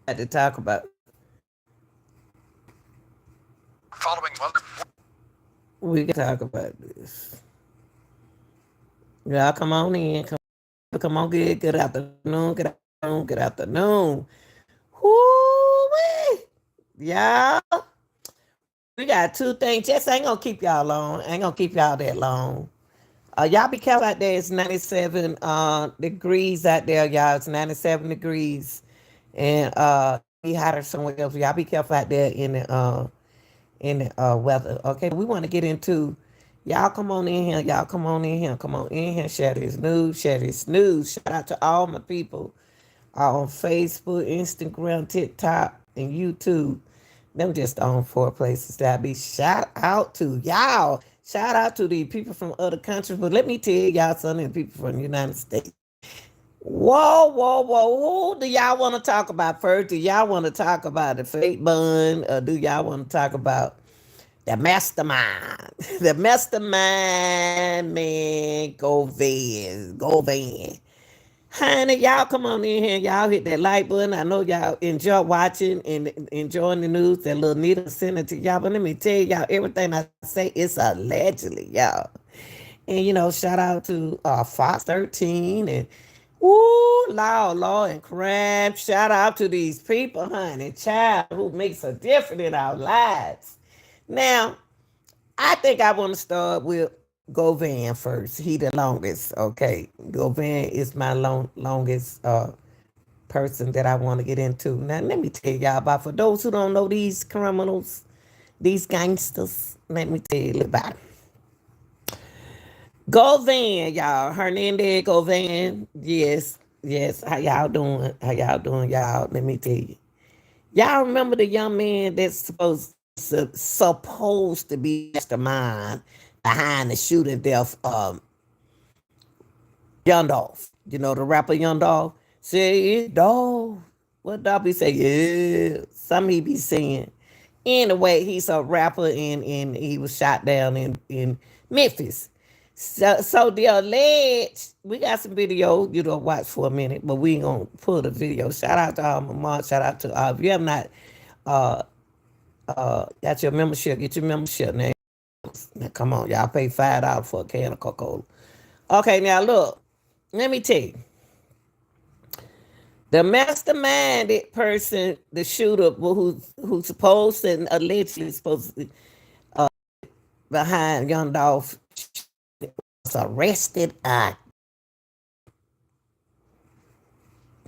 Had to talk about. Following weather. We can talk about this. Y'all come on in. Come on, good afternoon. Good afternoon. Good afternoon. Whoo-wee. Y'all. We got two things. Just ain't gonna keep y'all long. Ain't gonna keep y'all that long. Y'all be careful out there. It's 97 degrees out there, y'all. It's 97 degrees. And be hotter somewhere else. Y'all be careful out there in the weather. Okay, we want to get into y'all come on in here. Y'all come on in here. Come on in here. Share this news. Share this news. Shout out to all my people on Facebook, Instagram, TikTok, and YouTube. Them just on four places that I be shout out to y'all. Shout out to the people from other countries. But let me tell y'all something, the people from the United States. Whoa, whoa, whoa. Who do y'all want to talk about first? Do y'all want to talk about the fake bun? Or do y'all want to talk about the mastermind? The mastermind man, Govan. Honey, y'all come on in here. Y'all hit that like button. I know y'all enjoy watching and enjoying the news. That little needle sent it to y'all. But let me tell y'all, everything I say is allegedly, y'all. And shout out to Fox 13 and Law and Crime. Shout out to these people, honey, child, who makes a difference in our lives. Now, I think I want to start with Govan first. He the longest. Okay, Govan is my longest person that I want to get into. Now, let me tell y'all about, for those who don't know these criminals, these gangsters, let me tell you about it. Govan, y'all. Hernandez Govan. Yes, yes. How y'all doing? How y'all doing, y'all? Let me tell you. Y'all remember the young man that's supposed to be mastermind behind the shooting death Yondolf. You know the rapper Yondolf? Say it, dog. What Dobby say? Yeah. Some he be saying. Anyway, he's a rapper and he was shot down in Memphis. So the alleged, we got some video you don't watch for a minute, but we ain't gonna pull the video. Shout out to all my mom. Shout out to if you have not uh got your membership, get your membership now. Now come on, y'all pay $5 for a can of Coca-Cola. Okay, now look, let me tell you. The masterminded person, the shooter who's supposed and allegedly supposed to be behind Young Dolph was arrested.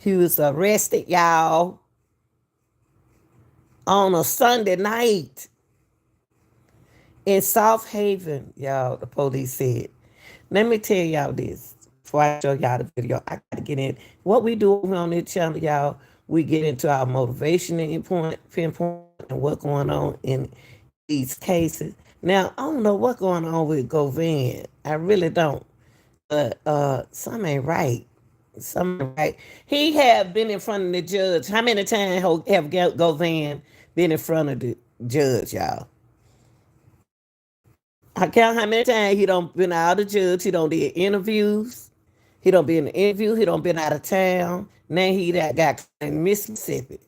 He was arrested, y'all, on a Sunday night in South Haven, y'all, the police said. Let me tell y'all this before I show y'all the video. I got to get in. What we do on this channel, y'all, we get into our motivation and pinpoint and what's going on in these cases. Now, I don't know what's going on with Govan. I really don't. But something ain't right. Something ain't right. He have been in front of the judge. How many times have Govan been in front of the judge, y'all? I count how many times he don't been out of the judge. He don't did interviews. He don't been in the interview. He don't been out of town. Now he that got in Mississippi.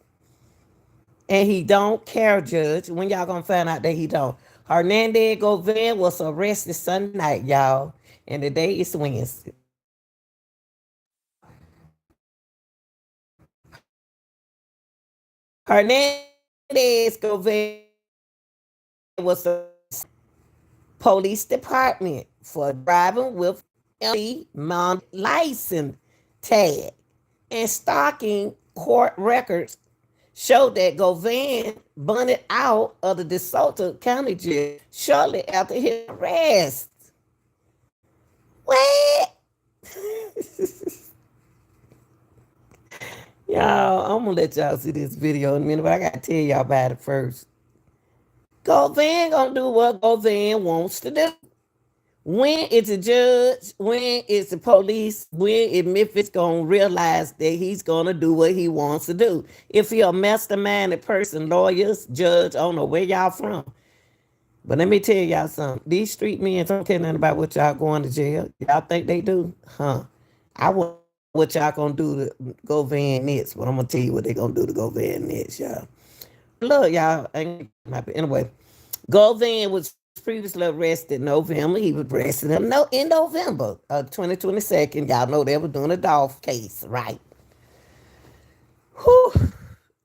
And he don't care, Judge. When y'all gonna find out that he don't? Hernandez Govan was arrested Sunday night, y'all. And the day is Wednesday. Hernandez Govan was a police department for driving with a license tag and stalking court records showed that Govan bunted out of the DeSoto County jail shortly after his arrest. What? Y'all, I'm gonna let y'all see this video in a minute, but I gotta tell y'all about it first. Govan gonna do what Govan wants to do. When it's a judge, when it's the police, when is Memphis gonna realize that he's gonna do what he wants to do? If you're a masterminded person, lawyers, judge, I don't know where y'all from. But let me tell y'all something. These street men don't care nothing about what y'all going to jail. Y'all think they do? Huh? I wouldn't what y'all gonna do to go van next, but I'm gonna tell you what they gonna do to go van next, y'all. Look, y'all, anyway, Govan was previously arrested in November. He was arrested in November of 2022. Y'all know they were doing a Dolph case, right? Whew.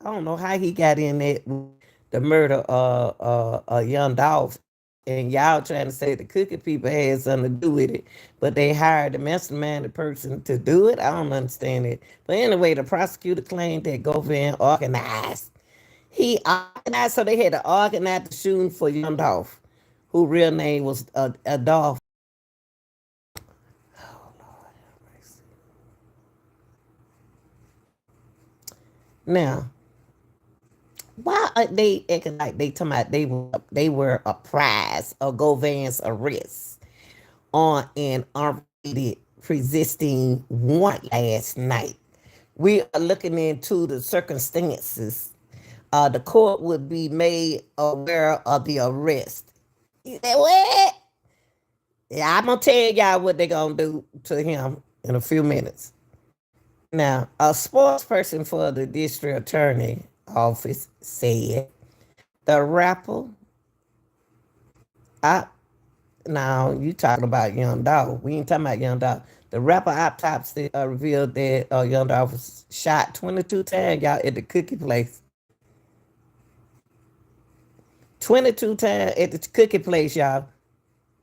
I don't know how he got in there with the murder of young Dolph. And y'all trying to say the cookie people had something to do with it, but they hired the mastermind person to do it. I don't understand it. But anyway, the prosecutor claimed that Govan organized. He organized, so they had to organize the shooting for young Dolph, who real name was Adolph. Now, why are they acting like they talking about they were apprised of Govan's arrest on an unrelated resisting warrant last night? We are looking into the circumstances. The court would be made aware of the arrest. You say what? Yeah, I'm gonna tell y'all what they're gonna do to him in a few minutes. Now, a spokesperson for the district attorney office said the rapper. I now you talking about Young Dog? We ain't talking about Young Dog. The rapper autopsy revealed that Young Dog was shot 22 times, y'all, at the cookie place. 22 times at the cookie place, y'all.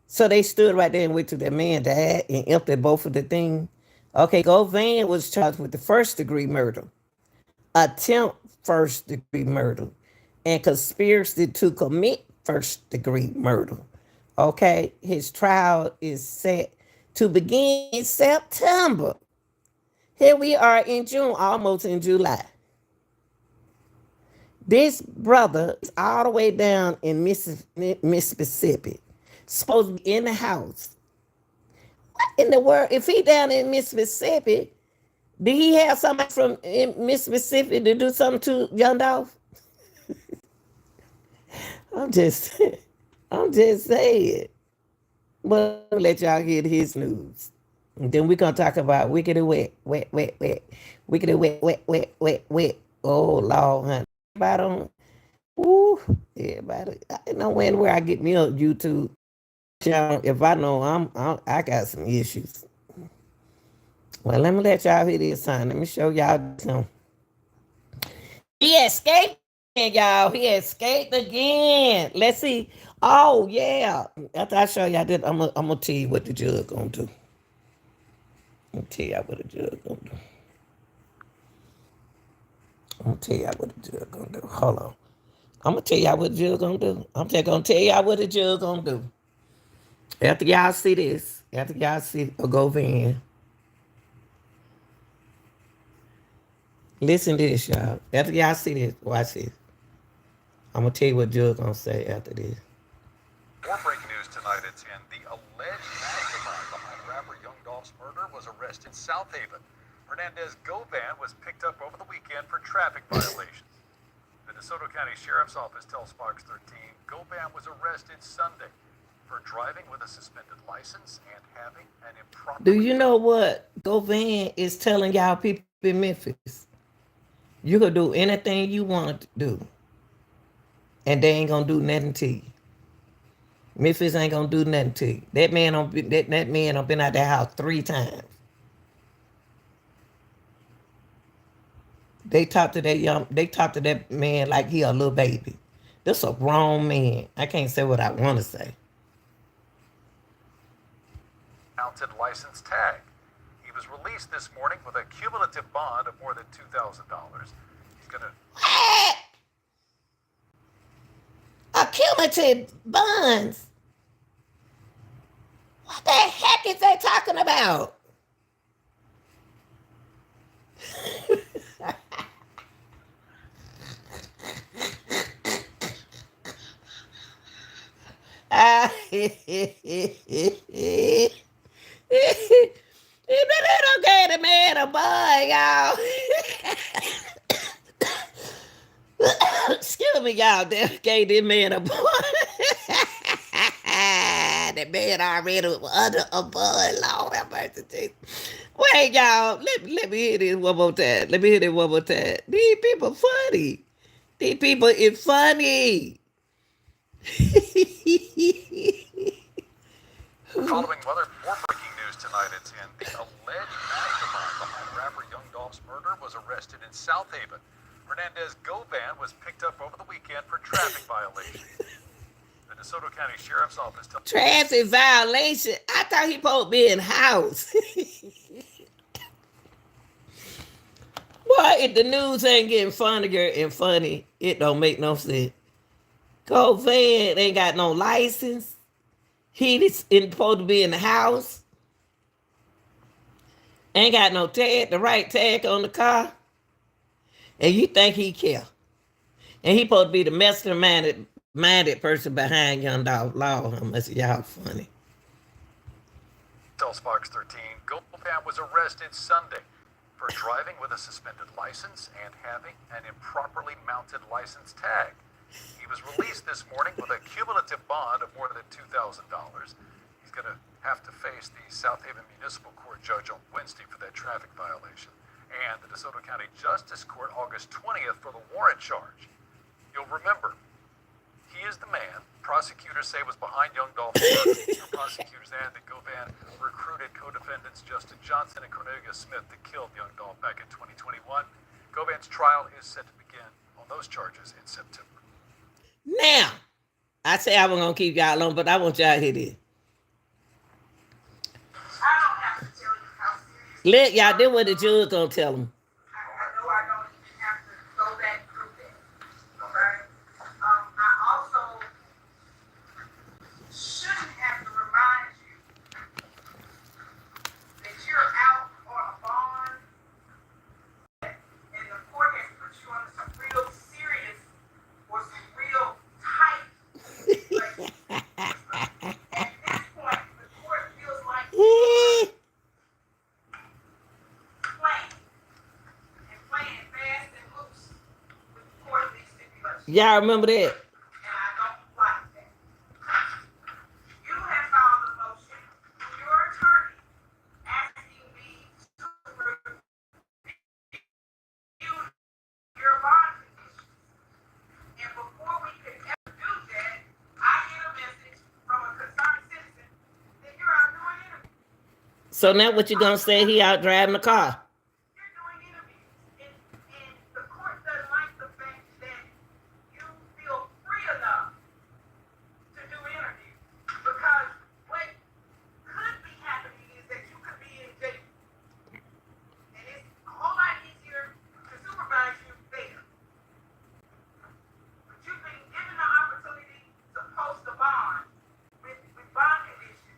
So they stood right there and waited till that man died and emptied both of the things. Okay, Govan was charged with the first degree murder, attempt first degree murder, and conspiracy to commit first degree murder. Okay, his trial is set to begin in September. Here we are in June, almost in July. This brother is all the way down in Mississippi, supposed to be in the house. What in the world? If he down in Mississippi, did he have somebody from Mississippi to do something to Young Dolph? I'm just, I'm just saying. But I'll let y'all hear his news. And then we're gonna talk about wicked and wet, wet, wet, wet, wicked and wet, wet, wet, wet, wet. Oh Lord, honey. Everybody on, ooh, everybody. I know where I get me on YouTube. Y'all, if I know I got some issues. Well, let me let y'all hear this sign. Let me show y'all some. He escaped again, y'all. He escaped again. Let's see. Oh yeah. After I show y'all that, I'm gonna tell you what the judge gonna do. I'm gonna tell y'all what the judge gonna do. I'm gonna tell y'all what the judge gonna do. Hold on. I'm gonna tell y'all what the judge gonna do. I'm just gonna tell y'all what the judge gonna do. After y'all see this, after y'all see a Govan, listen to this, y'all. After y'all see this, watch this. I'm gonna tell you what Judge gonna say after this. More breaking news tonight at 10. The alleged mastermind behind rapper Young Dolph's murder was arrested in South Haven. Hernandez Govan was picked up over the weekend for traffic violations. The DeSoto County Sheriff's Office tells Fox 13 Govan was arrested Sunday for driving with a suspended license and having an improper. Do you know what Govan is telling y'all people in Memphis? You can do anything you want to do, and they ain't gonna do nothing to you. Memphis ain't gonna do nothing to you. That man don't been out that house 3 times. They talk to that man like he a little baby. This a grown man. I can't say what I want to say. Mounted license tag. He was released this morning with a cumulative bond of more than $2,000. He's gonna. What? Accumulative bonds. What the heck is they talking about? They don't get a man a bun, y'all. Excuse me, y'all. They gave this man a bun. that man already under a bud. Lord have mercy, Jesus. Wait, y'all. Let me hear this one more time. Let me hear this one more time. These people funny. These people is funny. Following more breaking news tonight, it's in the alleged mastermind behind rapper Young Dolph's murder was arrested in South Haven. Hernandez Govan was picked up over the weekend for traffic violation. The DeSoto County Sheriff's Office tells Traffic violation. I thought he supposed to be in house. Boy, if the news ain't getting funnier and funny, it don't make no sense. Govan ain't got no license. He supposed to be in the house. Ain't got no tag, the right tag on the car. And you think he care. And he supposed to be the masterminded person behind Young Dog Law. How much y'all funny. tells Fox 13 Govan was arrested Sunday for driving with a suspended license and having an improperly mounted license tag. He was released this morning with a cumulative bond of more than $2,000. He's going to have to face the South Haven Municipal Court judge on Wednesday for that traffic violation and the DeSoto County Justice Court August 20th for the warrant charge. You'll remember, he is the man prosecutors say was behind Young Dolph's murder. Prosecutors add that Govan recruited co-defendants Justin Johnson and Cornelius Smith that killed Young Dolph back in 2021. Govan's trial is set to begin on those charges in September. Now, I say I was going to keep y'all alone, but I want y'all to hear this. I don't have to tell you how serious. Let y'all do what the judge going to tell them. I know I don't even have to go back through that. Okay? I also shouldn't have to remind you that you're out on a bond and the court has put you under some real serious or some real tight like, at this point, the court feels like playing and playing fast and loose with the court of these stipulations. Y'all remember that? And I don't like that. You have filed a motion with your attorney asking me to review your bond conditions. And before we could ever do that, I get a message from a concerned citizen that you're out doing interviews. So now what you going to say? He out driving the car. You're doing interviews. And the court doesn't like the fact that you feel free enough to do interviews. Because what could be happening is that you could be in jail. And it's a whole lot easier to supervise you there. But you've been given the opportunity to post a bond with bond conditions,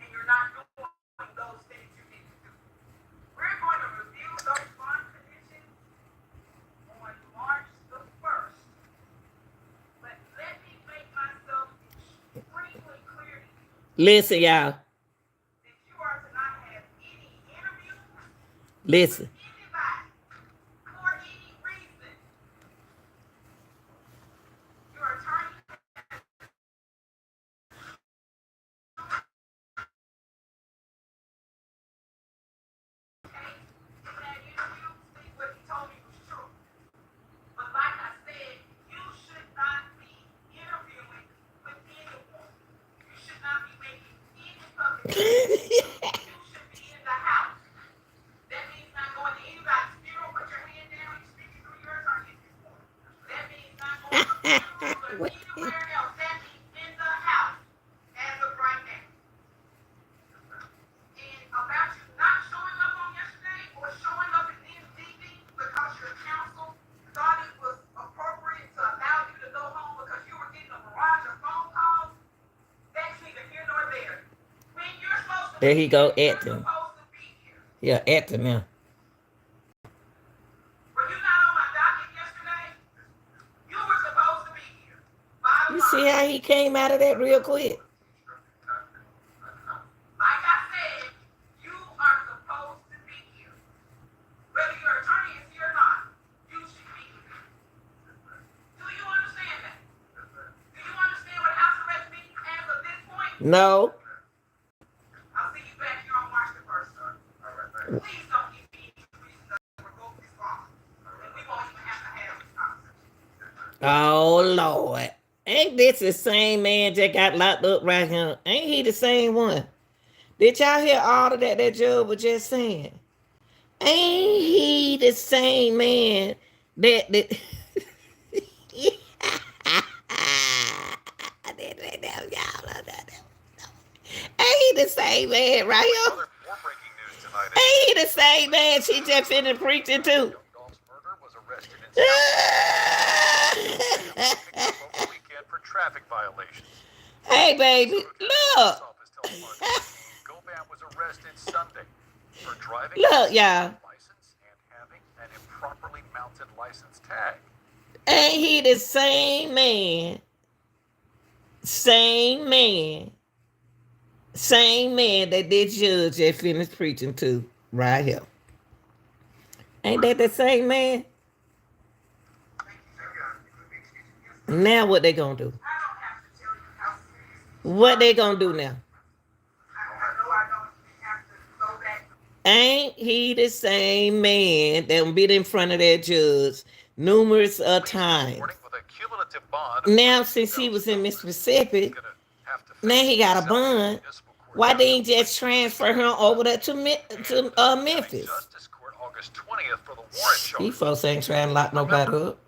and you're not doing those things you need to do. We're going to review those bond conditions on March the 1st. But let me make myself extremely clear to you Listen, y'all. that you are to not have any interviews Listen. with anybody for any reason. Your attorney case in that interview, see what he told me was true. But like I said, you should not be interviewing with anyone. You should not be making any public statements. You should be in the house. That means not going to anybody's funeral, put your hand down, and speaking through your attorney at this point. That means not going to funerals or anywhere else. That means in the house as of right now. And about you not showing up on yesterday or showing up and then leaving because your counsel thought it was appropriate to allow you to go home because you were getting a barrage of phone calls, that's neither here nor there. When you're supposed to There be he go, here, you're acting. supposed to be here. Yeah, acting now. Were you not on my docket yesterday? You were supposed to be here. Bottom You see line. how he came out of that real quick? Like I said, you are supposed to be here. Whether your attorney is here or not, you should be here. Do you understand that? Do you understand what house arrest means as of this point? No. I'll see you back here on March the 1st, sir. All right, thanks. Please don't give me any reason to revoke this bond. And we won't even have to have this conversation. Oh Lord. Ain't this the same man that got locked up right here? Ain't he the same one? Did y'all hear all of that judge was just saying? Ain't he the same man that Ain't he the same man right here? Other more breaking news tonight. Ain't he the same man she just finished preaching to? Young Dolph's murder was arrested in South Picked up over the weekend for traffic violations. Hey, baby, look. Govan was arrested Sunday for driving Look, y'all. license and having an improperly mounted license tag. Ain't he the same man? Same man. Same man that this judge that finished preaching to right here. Ain't that the same man? Now what they gonna do? I don't have to tell you how serious. What they gonna do now? I know I don't even have to go back. Ain't he the same man that been in front of that judge numerous times? With a cumulative bond Now, since he was in Mississippi, now he got a bond. Why they ain't just transfer him over there to Memphis? Justice Court August 20th for the warrant charge. These folks ain't trying to lock nobody up.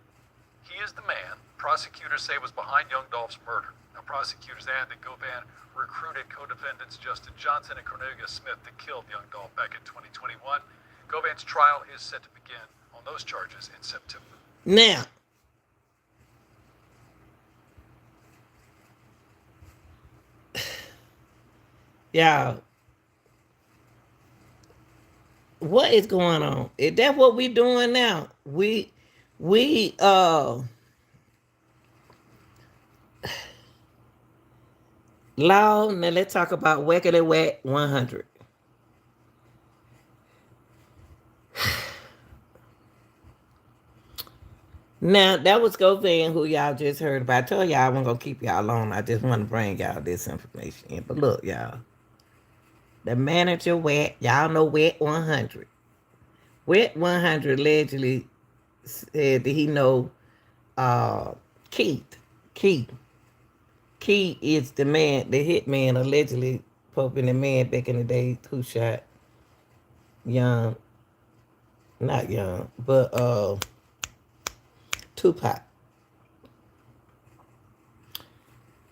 He is the man prosecutors say was behind Young Dolph's murder. Now, prosecutors add that Govan recruited co-defendants Justin Johnson and Cornelius Smith that killed Young Dolph back in 2021. Govan's trial is set to begin on those charges in September. Now, y'all, what is going on? Is that what we doing now? We Law, now let's talk about WACK100. Now, that was Govan, who y'all just heard about. I told y'all I wasn't going to keep y'all on. I just want to bring y'all this information in. But look, y'all. The manager, WACK, y'all know WACK100. WACK100 allegedly said that he know Keefe. Keefe is the man, the hitman, allegedly poking the man back in the day who shot Young, not Young, but Tupac.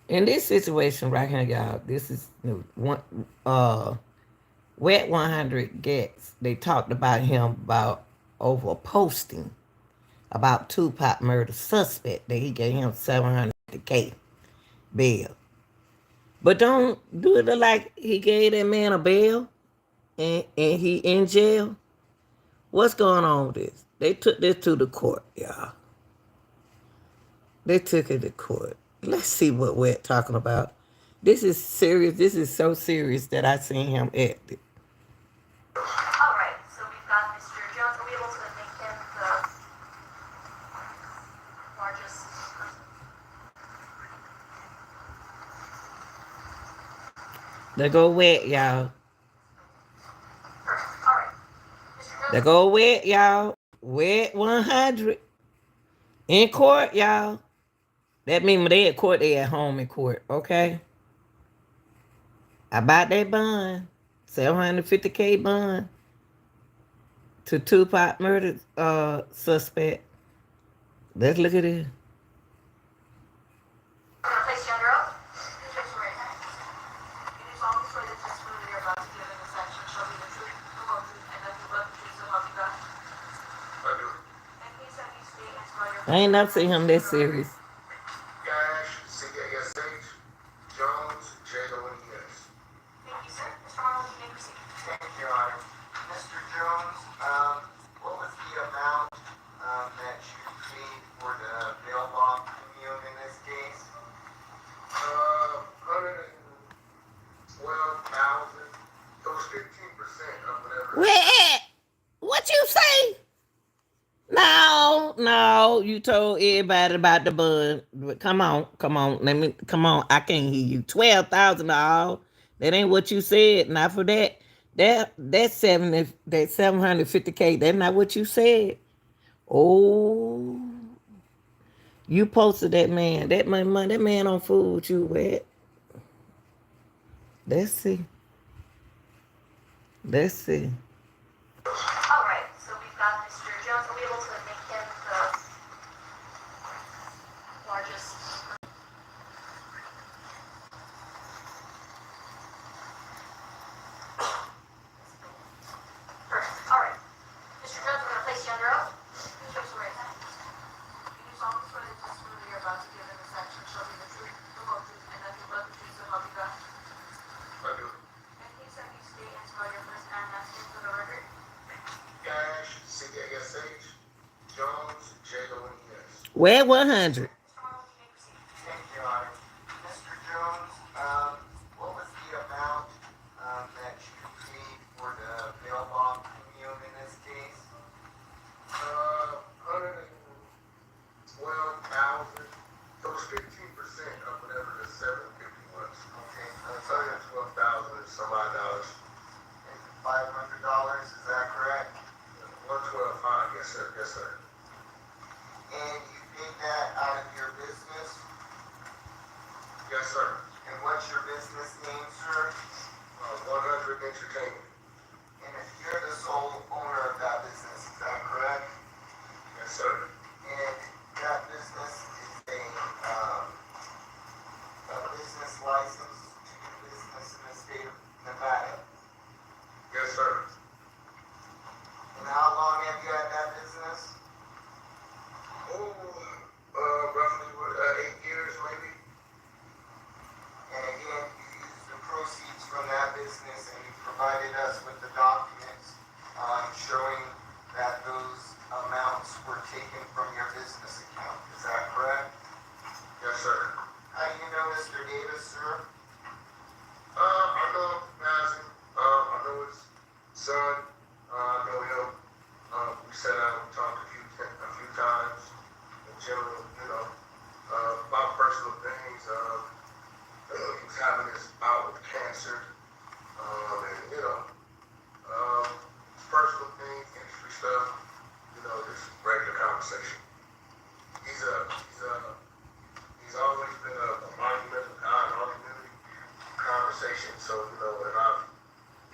In this situation right here, y'all, this is one WACK100 gets. They talked about him about over posting about Tupac murder suspect that he gave him $700K bail. But don't do it look like he gave that man a bail and he in jail. What's going on with this? They took this to the court, y'all. They took it to court. Let's see what we're talking about. This is serious. This is so serious that I seen him active. All right, so we've got Mr. Jones. Are we able to make him the largest person? They go wet, y'all. Perfect. All right. Mr. Jones. They go wet, y'all. WACK100. In court, y'all. That means when they at court, they at home in court, okay? About that bond, $750K bond to Tupac murder suspect. Let's look at it. I'm going to place you under oath. Please raise your right hand. You do solemnly swear that the testimony that you're about to give in this action shall be the truth, the whole truth, and nothing but the truth, so help you God. I do. And please have these statements about your... I ain't never seen him that serious. Cash, C-A-S-H, Jones, J-O-N-E-S. Thank you, sir. Mr. Arnold, you may proceed. Thank you, Your Honor. Mr. Jones, what was the amount that you paid for the bail bond premium in this case? $112,000. It was 15% of whatever. Where at? What you say? No, you told everybody about the bud. But come on, come on. Let me come on. I can't hear you. 12,000 all. That ain't what you said. Not for that. That 750K. That's not what you said. Oh, you posted that man. That man. That man on food with you with. Let's see. Let's see. All right, so we've got Mr. Jones. Are we able to make him the largest? Perfect. All right. Mr. Jones, we're going to place you under oath. Please raise your right hand. You do solemnly swear that the testimony you're about to give in this action shall be the truth, the whole truth, and nothing but the truth, so help you God. I do. And please have you state and spell your first and last name for the record. Cash, CASH, Jones, JONES. Where 100? Mr. Marlowe, you may proceed. Thank you, Your Honor. Mr. Jones, what was the amount that you paid for the bail bond premium in this case? 112,000. So it was 15% of whatever the 750 was. Okay. It's 112,000 and some odd dollars. And $500, is that correct? 112.5. Yes, sir. Yes, sir. And you paid that out of your business? Yes, sir. And what's your business name, sir? 100 Entertainment. And if you're the sole owner of that business, is that correct? Yes, sir. And that business is a business license to do business in the state of Nevada? Yes, sir. And how long have you had that business? Roughly 8 years, maybe. And again, you used the proceeds from that business and you provided us with the documents showing that those amounts were taken from your business account. Is that correct? Yes, sir. How do you know Mr. Davis, sir? I know Mazin. I know his son. I know him. We sat out and talked a few times. In general, about personal things. He was having his bout with cancer. Personal things, industry stuff. Just regular conversation. He's always been a monumental guy in our community. Conversation. So, and I've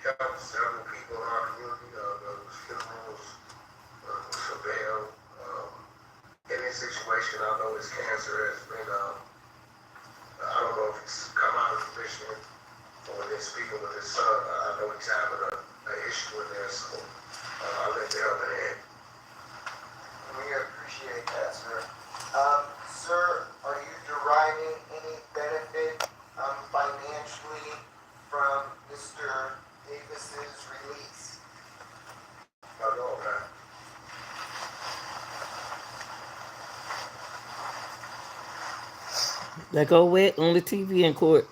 helped several people in our community. Those funerals, Chevelle. In this situation, I know his cancer has been, I don't know if it's come out of remission or when they're speaking with his son. I know he's having an issue in there, so I'll let the other hand. We appreciate that, sir. Sir, are you deriving any benefit financially from Mr. Davis's release? I know that. They go wet on the TV in court.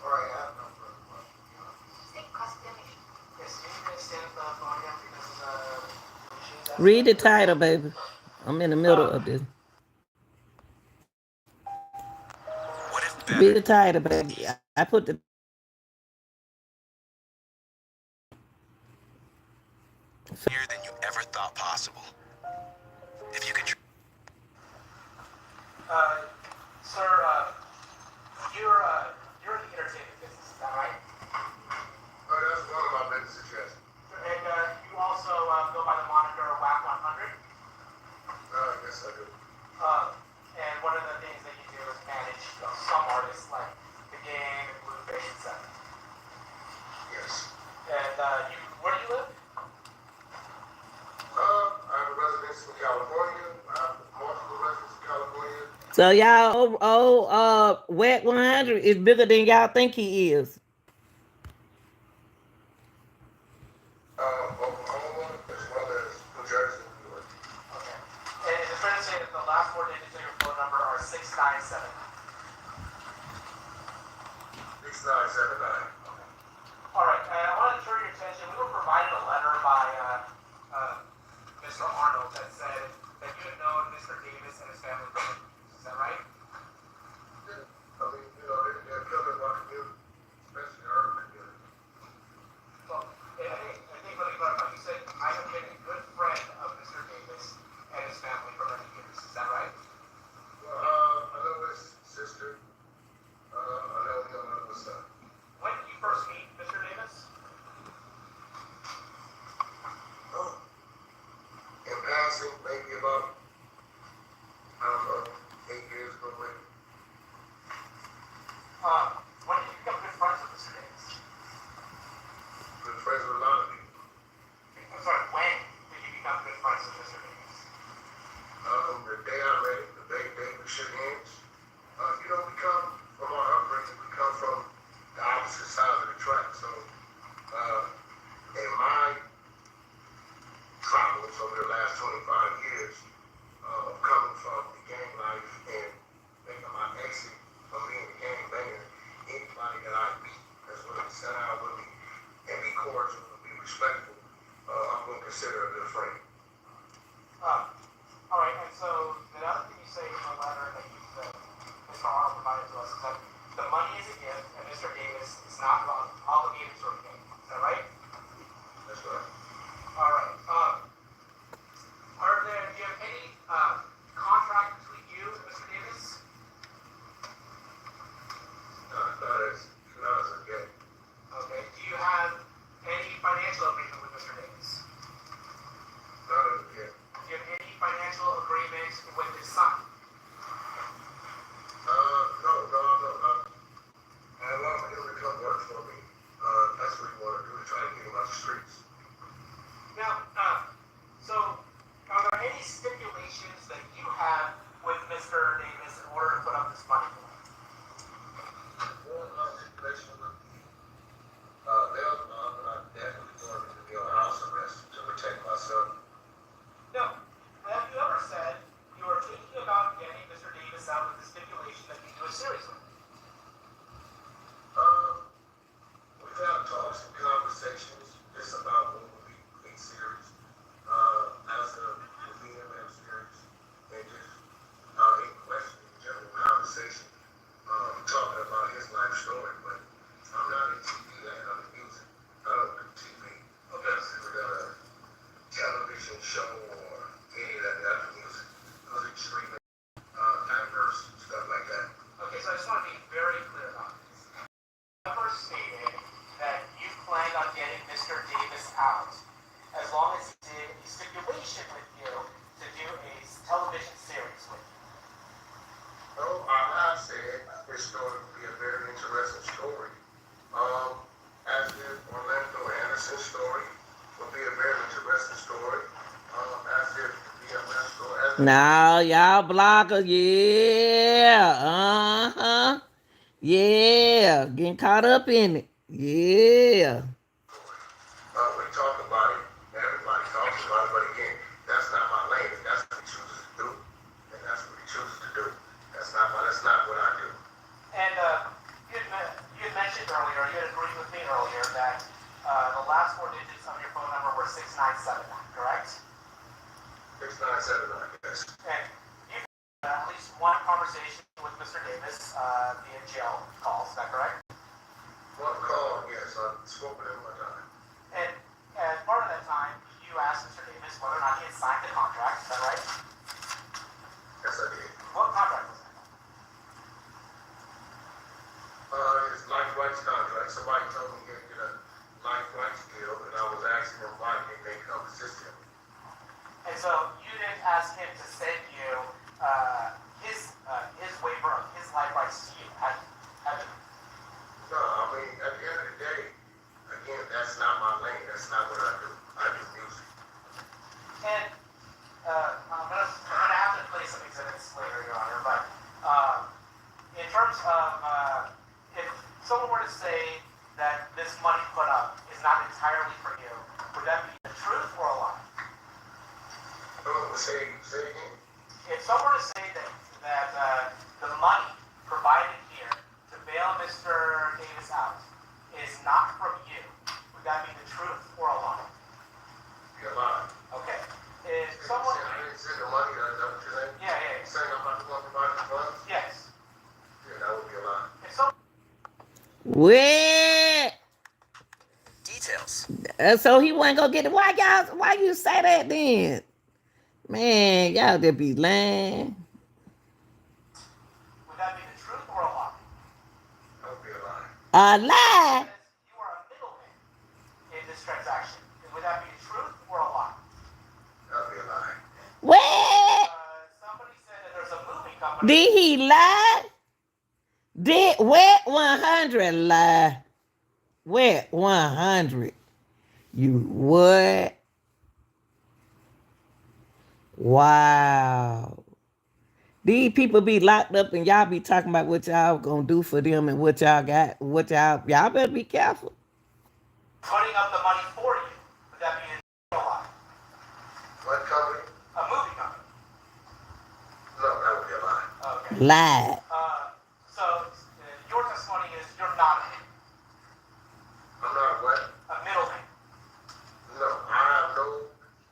All right, I have no further questions. State cross-examination. Yes, you can stand up on him because Read the title, baby. I'm in the middle of this. What if better Read the title, baby. I put the near than you ever thought possible? If you could. Sir, you're in the entertainment business, is that right? That's one of my business interests. And you also go by the moniker WACK100. Yes, I do. And one of the things that you do is manage some artists like The Game and Blueface, etc. Yes. And where do you live? I have a residence in California. I have multiple residences in California. so y'all WACK100 is bigger than y'all think he is. Oklahoma as well as New Jersey and New York. Okay. And is it fair to say that the last four digits of your phone number are 697? 6979. All right. I want to turn your attention. We were provided a letter by Mr. Arnold that said that you had known Mr. Davis and his family for many years. Is that right? Yeah. I mean, they're killing my community, especially our community. Well, I think let me clarify. You said I have been a good friend of Mr. Davis and his family for many years. Is that right? Well, I know his sister. I know his son. When did you first meet Mr. Davis? Oh. In passing, maybe about, I don't know, 8 years ago, maybe. When did you become good friends with Mr. Davis? Been friends with a lot of people. I'm sorry, when did you become good friends with Mr. Davis? The day I met him, the day we shook hands. We come from our upbringing, we come from the opposite sides of the track. So, in my travels over the last 25 years, of coming from the gang life and making my exit from being a gang banger, anybody that I meet that's willing to sit down with me and be cordial and be respectful, I'm going to consider a good friend. All right, and so the other thing you say in the letter that Mr. Arnold provided to us is that the money is a gift and Mr. Davis is not obligated to repay. Is that right? That's right. All right. Do you have any contract between you and Mr. Davis? Not as a gang. Okay. Do you have any financial agreement with Mr. Davis? Not as a gang. Do you have any financial agreement with his son? No. I want him to come work for me. That's what he want to do, to try to get him out the streets. Now, so are there any stipulations that you have with Mr. Davis in order to put up this money for him? One stipulation would be bail bond, but I definitely want him to be on house arrest to protect my son. No. Have you ever said you are thinking about getting Mr. Davis out with the stipulation that you do it seriously? We've had talks and conversations just about what would be complete series, as a VMM series, and just in question, general conversation, talking about his life story. But I'm not in TV land, I'm in music. I don't do TV. Okay. We got a television show or any of that type of music. Music streaming, diverse stuff like that. Okay, so I just want to be very clear about this. You never stated that you planned on getting Mr. Davis out as long as he did a stipulation with you to do a television series with you. No, I said this story would be a very interesting story. As if Orlando Anderson's story would be a very interesting story. As if the BMS story. Now, y'all blockers, yeah. Yeah. Getting caught up in it. Yeah. We talk about it. Everybody talks about it. But again, that's not my lane. That's what he chooses to do. And that's what he chooses to do. That's not what I do. And you had mentioned earlier, you had agreed with me earlier that the last four digits of your phone number were 6979, correct? 6979, yes. And you've had at least one conversation with Mr. Davis via jail calls, is that correct? One call, yes. I've spoken to him one time. And as part of that time, you asked Mr. Davis whether or not he had signed the contract, is that right? Yes, I did. What contract was that? His life rights contract. Somebody told me he had to get a life rights deal, and I was asking him why didn't they come assist him. And so you didn't ask him to send you his waiver of his life rights to you, have you? No, I mean, at the end of the day, again, that's not my lane. That's not what I do. I do music. And I'm gonna have to play some exhibits later, Your Honor, but in terms of if someone were to say that this money put up is not entirely for you, would that be the truth or a lie? Say again. If someone were to say that the money provided here to bail Mr. Davis out is not from you, would that be the truth or a lie? You're lying. Okay. If You someone, said I didn't send the money, is that what you're saying? yeah, yeah, You saying I'm not the one providing the funds? yes. Yeah, that would be a lie. If someone What? Details. So he wasn't gonna get it. Why y'all? Why you say that then? Man, y'all just be lying. would that be the truth or a lie? That would be a lie. A lie. Says you are a middleman in this transaction. Would that be the truth or a lie? That would be a lie. What? Somebody said that there's a moving company. Did he lie? Did WACK100 lie? WACK100. You what? Wow. These people be locked up and y'all be talking about what y'all gonna do for them and what y'all got, what y'all better be careful. Putting up the money for you. Would that be a lie? What company? A movie company. No, that would be a lie. Okay. Lie. So your testimony is you're not I'm not what? a middleman. No, I have no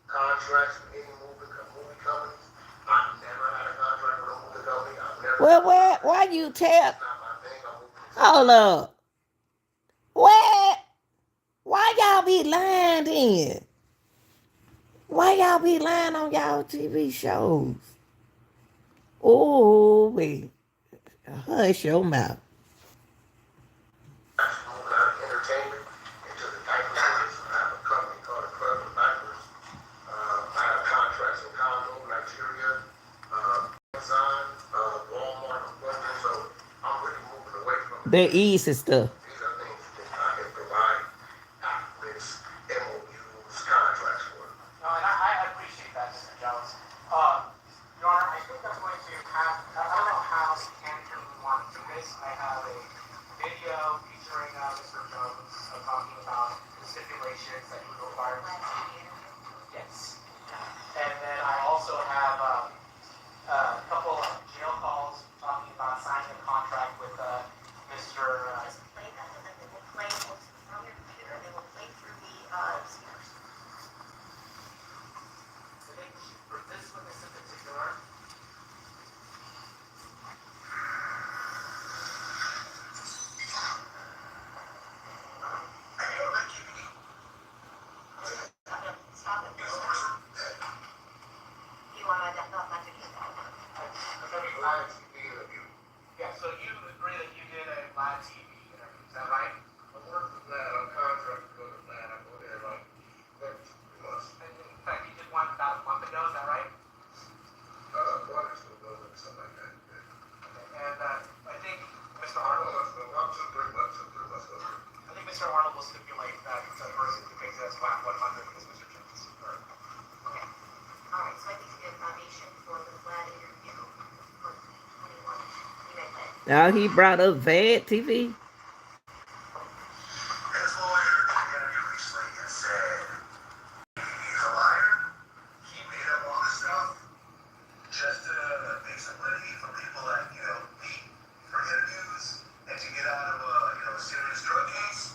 contracts with any movie companies. I've never had a contract with a movie company. I've never. Well, why you tell? It's not my thing. I'm moving. Hold up. What? Why y'all be lying then? Why y'all be lying on y'all TV shows? Oh, wait. Hush your mouth. Moving out of entertainment into the diaper business. I have a company called the Club of Diapers. I have contracts in Congo, Nigeria, Amazon, Walmart, so I'm really moving away from it. The easy stuff. These are things that I can provide documents, MOUs, contracts for. No, and I appreciate that, Mr. Jones. Your Honor, I think I'm going to have, I don't know how mechanical we want to do this. I have a video featuring Mr. Jones talking about the stipulations that he would require. Yes. And then I also have a couple of jail calls talking about signing a contract with Mr. Play that, and then they will play from your computer, they will play through the speakers. I think for this witness in particular, Stop it. You want to authenticate that? Live TV interview. yeah, so you agree that you did a live TV interview, is that right? I work for that. I'm contracted to go to that. I go there like every 2 months. And in fact, you did one about a month ago, is that right? One or two months or something like that. Yeah. And I think Mr. I Arnold, don't know, I'm 2-3 months, 2-3 months ago. I think Mr. Arnold will stipulate that the person who takes it as WACK100 is Mr. Jones. Okay. All right, so I think you get a foundation for the flat interview for 2021. You may play. Now he brought up VAD TV. His lawyer in the interview recently had said he's a liar. He made up all this stuff just to make some money from people like, me for interviews and to get out of a serious drug case.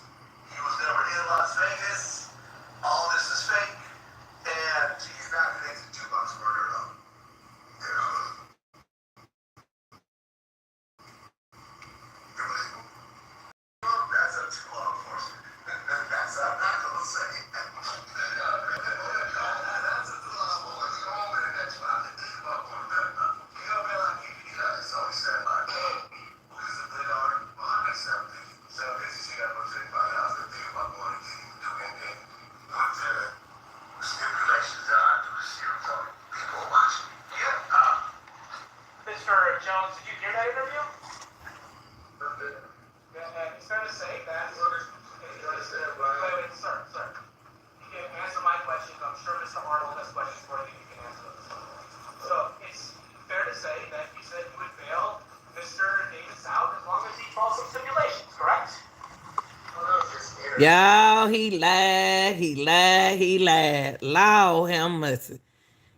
He was never in Las Vegas. All this is fake. And he's not connected to Buck's murder at all. That's up to law enforcement. That's I'm not gonna say. That's up to law enforcement. Come on with it next time. Be like it's always said like, who's a good art? Well, I make 750. 750, she got about 35,000 to think about going to do anything. But stipulations that I do is serious on people watching. Yeah. Mr. Jones, did you hear that interview? It's fair to say that. Wait, sir. You can answer my questions. I'm sure Mr. Arnold has questions for you. You can answer them. So it's fair to say that you said you would bail Mr. Davis out as long as he follows some stipulations, correct? Y'all, he lied. Lord have mercy.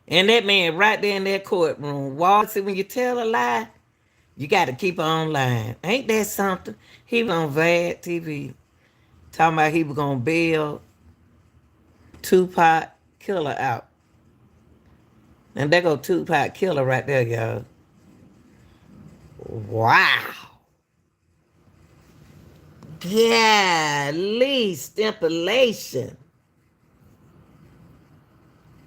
And that man right there in that courtroom. See, when you tell a lie, you got to keep on lying. Ain't that something? He was on VAD TV talking about he was going to bail Tupac Killer out. And there go Tupac Killer right there, y'all. Wow. Golly, stipulation.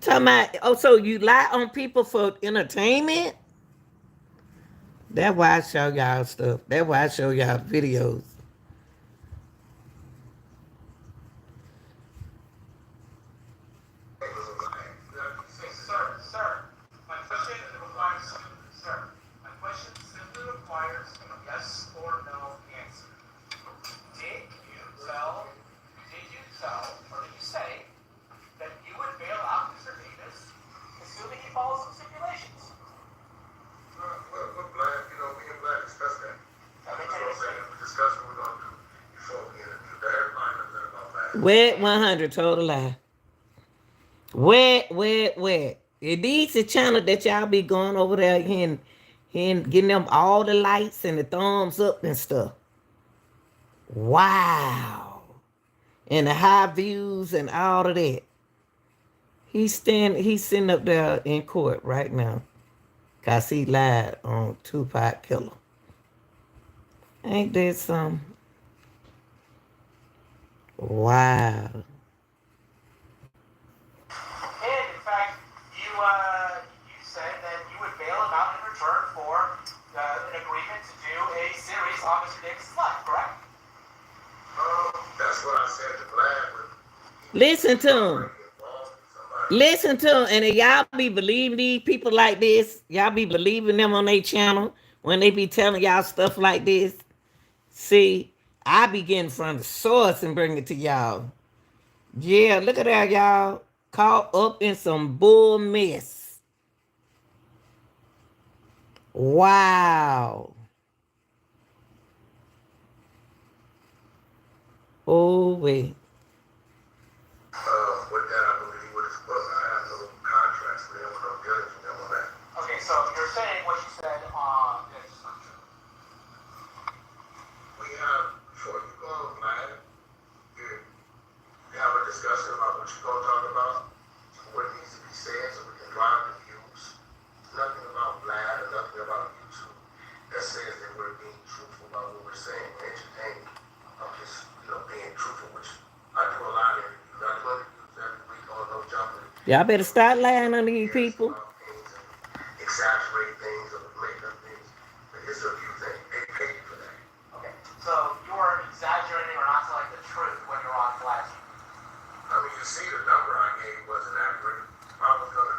Talking about, oh, so you lie on people for entertainment? That's why I show y'all stuff. That's why I show y'all videos. Sir, my question requires, sir, my question simply requires a yes or no answer. Did you tell, or did you say that you would bail out Mr. Davis, assuming he follows some stipulations? We're glad, we can glad discuss that. That's what I'm saying. We discuss what we're going to do before we get into that. Everybody knows that about that. WACK 100 told a lie. WACK. It needs a channel that y'all be going over there and getting them all the lights and the thumbs up and stuff. Wow. And the high views and all of that. He's sitting up there in court right now. Cause he lied on Tupac Killer. Ain't that something? Wow. And in fact, you said that you would bail him out in return for an agreement to do a series on Mr. Davis' life, correct? That's what I said to Vlad. Listen to him. Listen to them, and y'all be believing these people like this. Y'all be believing them on their channel when they be telling y'all stuff like this. See, I be getting from the source and bring it to y'all. Yeah, look at that, y'all. Caught up in some bull mess. Wow. Oh, wait. With that, I believe he would have spoken. I have no contracts with him, no dealings with him on that. Okay, so you're saying what you said on this. We have, before you go, Vlad, you have a discussion about what you're going to talk about, what needs to be said so we can drive the views. Nothing about Vlad or nothing about YouTube that says that we're being truthful about what we're saying, we're entertaining. I'm just, being truthful, which I do a lot of interviews. I do interviews every week on No Jumping. Y'all better start lying on these people. Exaggerate things or make up things. But it's a view thing. They pay you for that. Okay, so you were exaggerating or not telling the truth when you're on Flash. I mean, you see the number I gave wasn't accurate. I was gonna,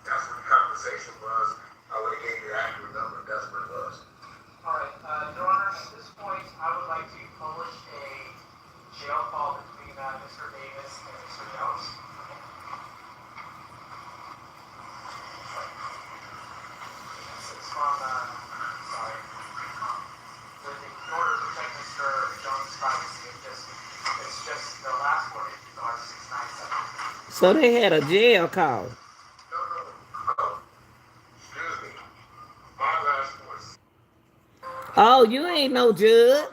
that's what the conversation was. I would have gave you the accurate number. That's what it was. All right, Your Honor, at this point, I would like to publish a jail call between Mr. Davis and Mr. Jones. It's from, sorry. With the order to protect Mr. Jones' privacy, it's just the last word are 697. So they had a jail call. Excuse me. My last voice. Oh, you ain't no judge.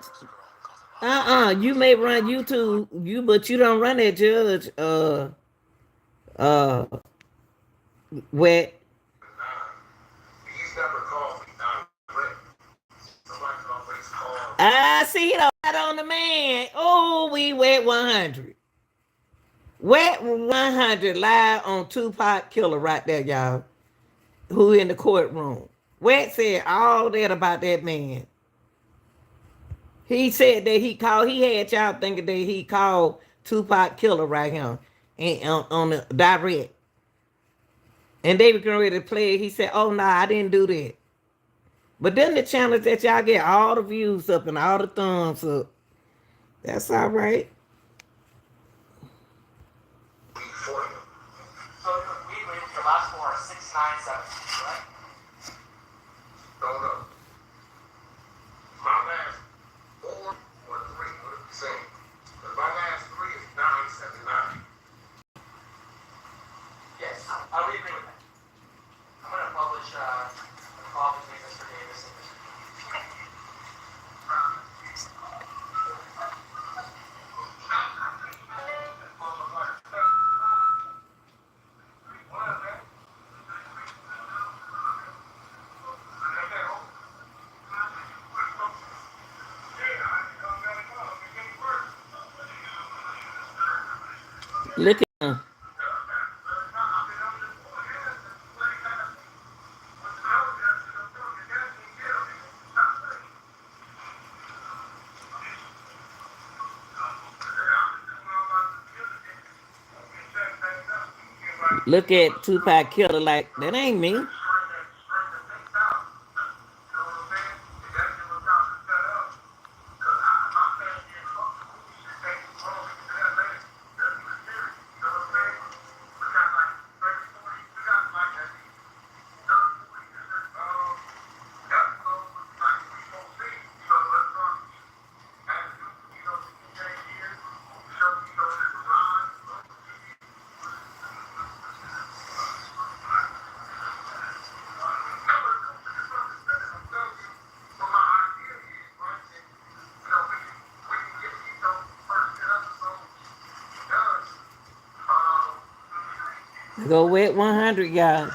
You may run YouTube, but you don't run that judge. Uh, wet. He's never called me direct. Somebody's always called. I see it right on the man. Oh, we WACK 100. WACK 100 live on Tupac Killer right there, y'all. Who in the courtroom. WACK said all that about that man. He said that he had y'all thinking that he called Tupac Killer right here and on the direct. And they were getting ready to play it. He said, oh, no, I didn't do that. But then the challenge that y'all get all the views up and all the thumbs up. That's all right. For him. So we agree with your last four are 697, right? No. My last 4 or 3 would have been the same. But my last 3 is 979. Yes, I would agree with that. I'm going to publish a call between Mr. Davis and Mr. Look at him. Look at Tupac Killer like that ain't me. Go with 100, y'all.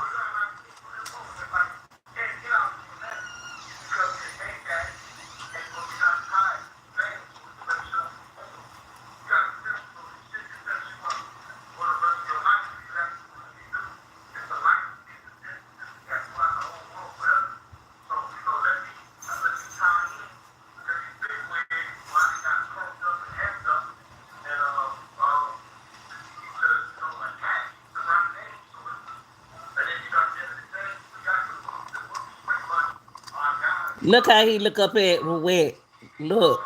Look how he look up at wet. Look.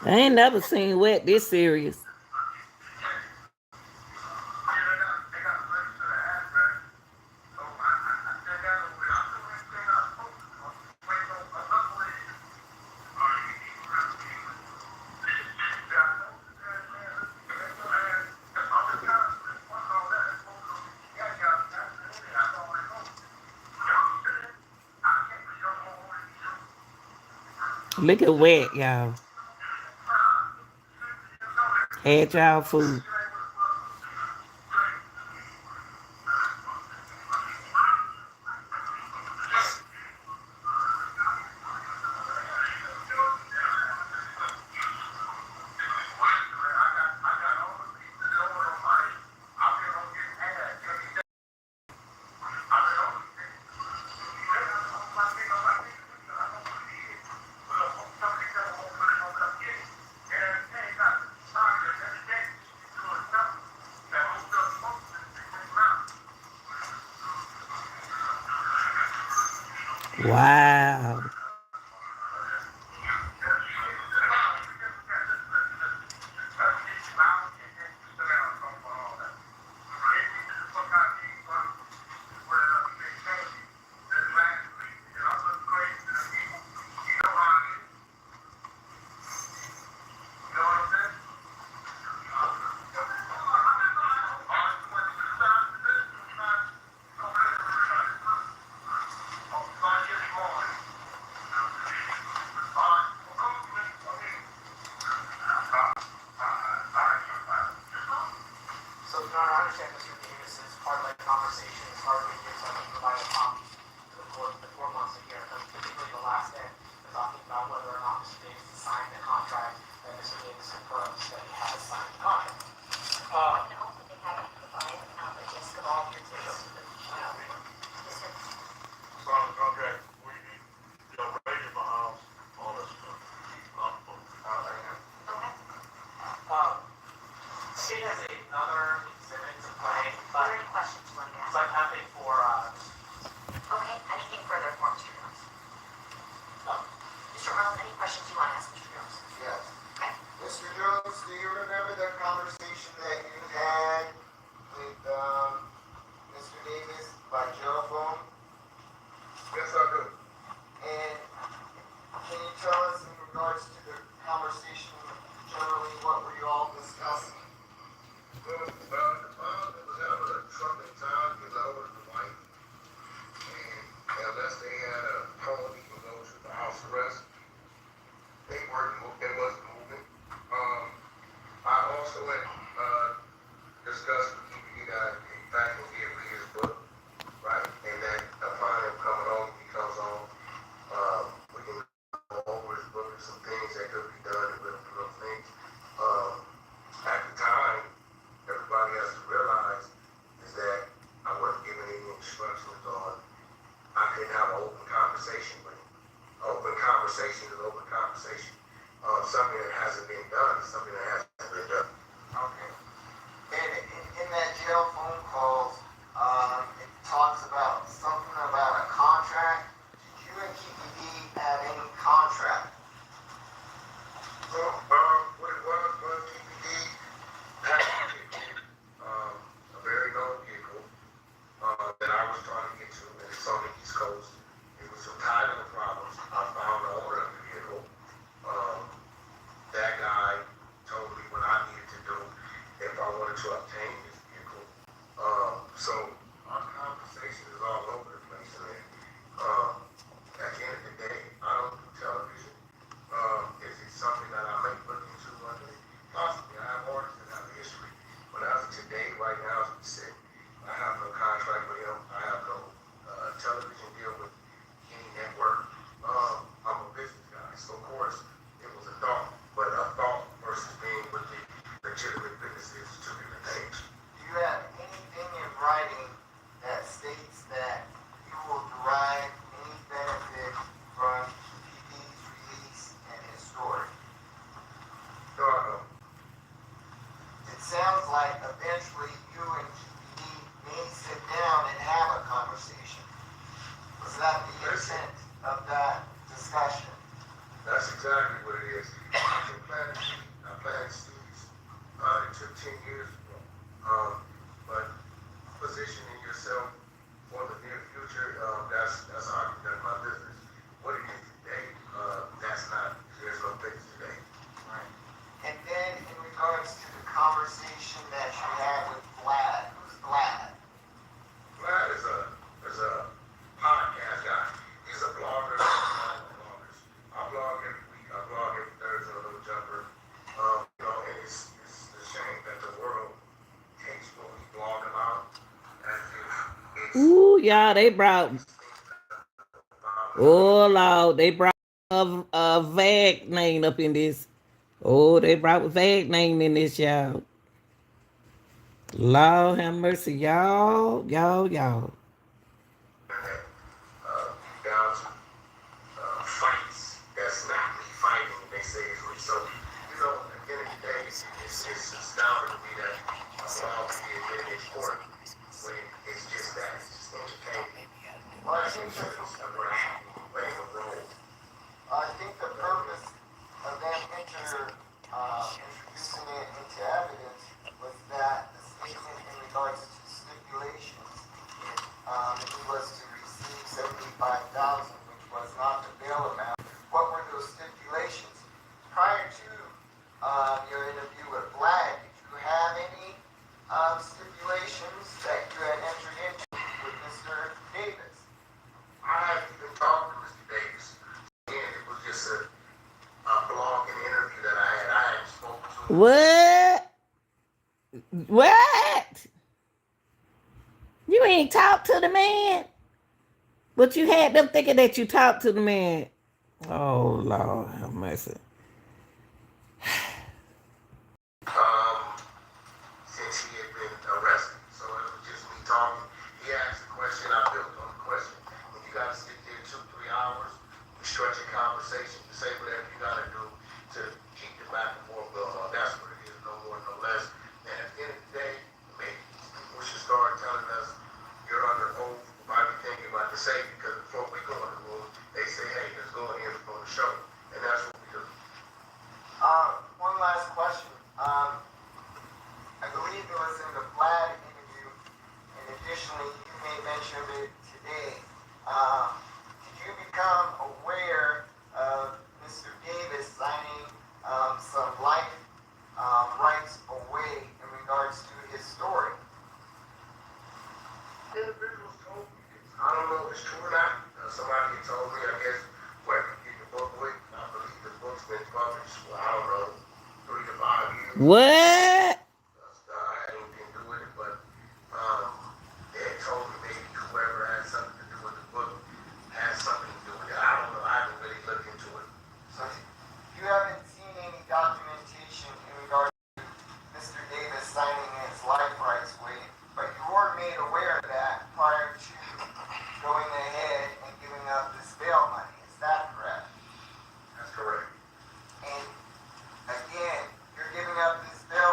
I ain't never seen wet this serious. Look at wet, y'all. Had y'all food. Wow. So, no, I understand Mr. Davis is part of that conversation as far as we get to provide a copy the 4 months a year, because particularly the last day, they're talking about whether or not Mr. Davis has signed the contract, and Mr. Davis confirms that he has signed the contract. obtain this vehicle. So our conversation is all over the place. And at the end of the day, I don't do television. Is it something that I may look into one day? Possibly. I have artists that have a history. But as of today, right now, as we sit, I have no contract with him. I have no television deal with any network. I'm a business guy, so of course it was a thought, but a thought versus being with the legitimate businesses is two different things. Do you have anything in writing that states that you will derive any benefit from PP's release and his story? No, I don't. It sounds like eventually you and PPD may sit down and have a conversation. Was that the intent of that discussion? That's exactly what it is. I planted seeds. It took 10 years ago. But positioning yourself for the near future, that's how I've done my business. What it is today, there's no business today. Right. And then in regards to the conversation that you had with Vlad, who's Vlad? Vlad is a podcast guy. He's a blogger. I blog every week. I blog every Thursday on Little Jumper. And it's a shame that the world takes what we blog about as if it's Ooh, y'all, they brought. Oh, Lord, they brought a vague name up in this. Oh, they brought a vague name in this, y'all. Lord have mercy, y'all. down to fights. That's not me fighting. They say it's me. So, at the end of the day, it's astounding to me that I'm allowed to be admitted in court when it's just that. It's just entertainment. Well, I think Playing a role. the purpose of them introducing it into evidence was that the statement in regards to stipulations, he was to receive $75,000, which was not the bail amount. What were those stipulations? Prior to your interview with Vlad, did you have any stipulations that you had entered into with Mr. Davis? I haven't even talked to Mr. Davis. Again, it was just a blog and interview that I had. I hadn't spoken to him. What? You ain't talked to the man? But you had them thinking that you talked to the man. Oh, Lord have mercy. Since he had been arrested. So it was just me talking. He asked a question, I built on the question. When you got to sit there 2-3 hours, you stretch a conversation, you say whatever you got to do to keep the back and forth going on. That's what it is, no more, no less. And at the end of the day, maybe people should start telling us you're under oath for everything you're about to say, because before we go in the room, they say, hey, let's go in here for the show. And that's what we do. One last question. I believe it was in the Vlad interview, and additionally, you may mention it today. Did you become aware of Mr. Davis signing some life rights away in regards to his story? Individuals told me this. I don't know if it's true or not. Somebody told me, I guess, where you get the book with. I believe the book's been published, I don't know, 3 to 5 years. What? I had anything to do with it, but they had told me maybe whoever had something to do with the book had something to do with it. I don't know. I haven't really looked into it. So you haven't seen any documentation in regards to Mr. Davis signing his life rights away, but you were made aware of that prior to going ahead and giving up this bail money. Is that correct? That's correct. And again, you're giving up this bail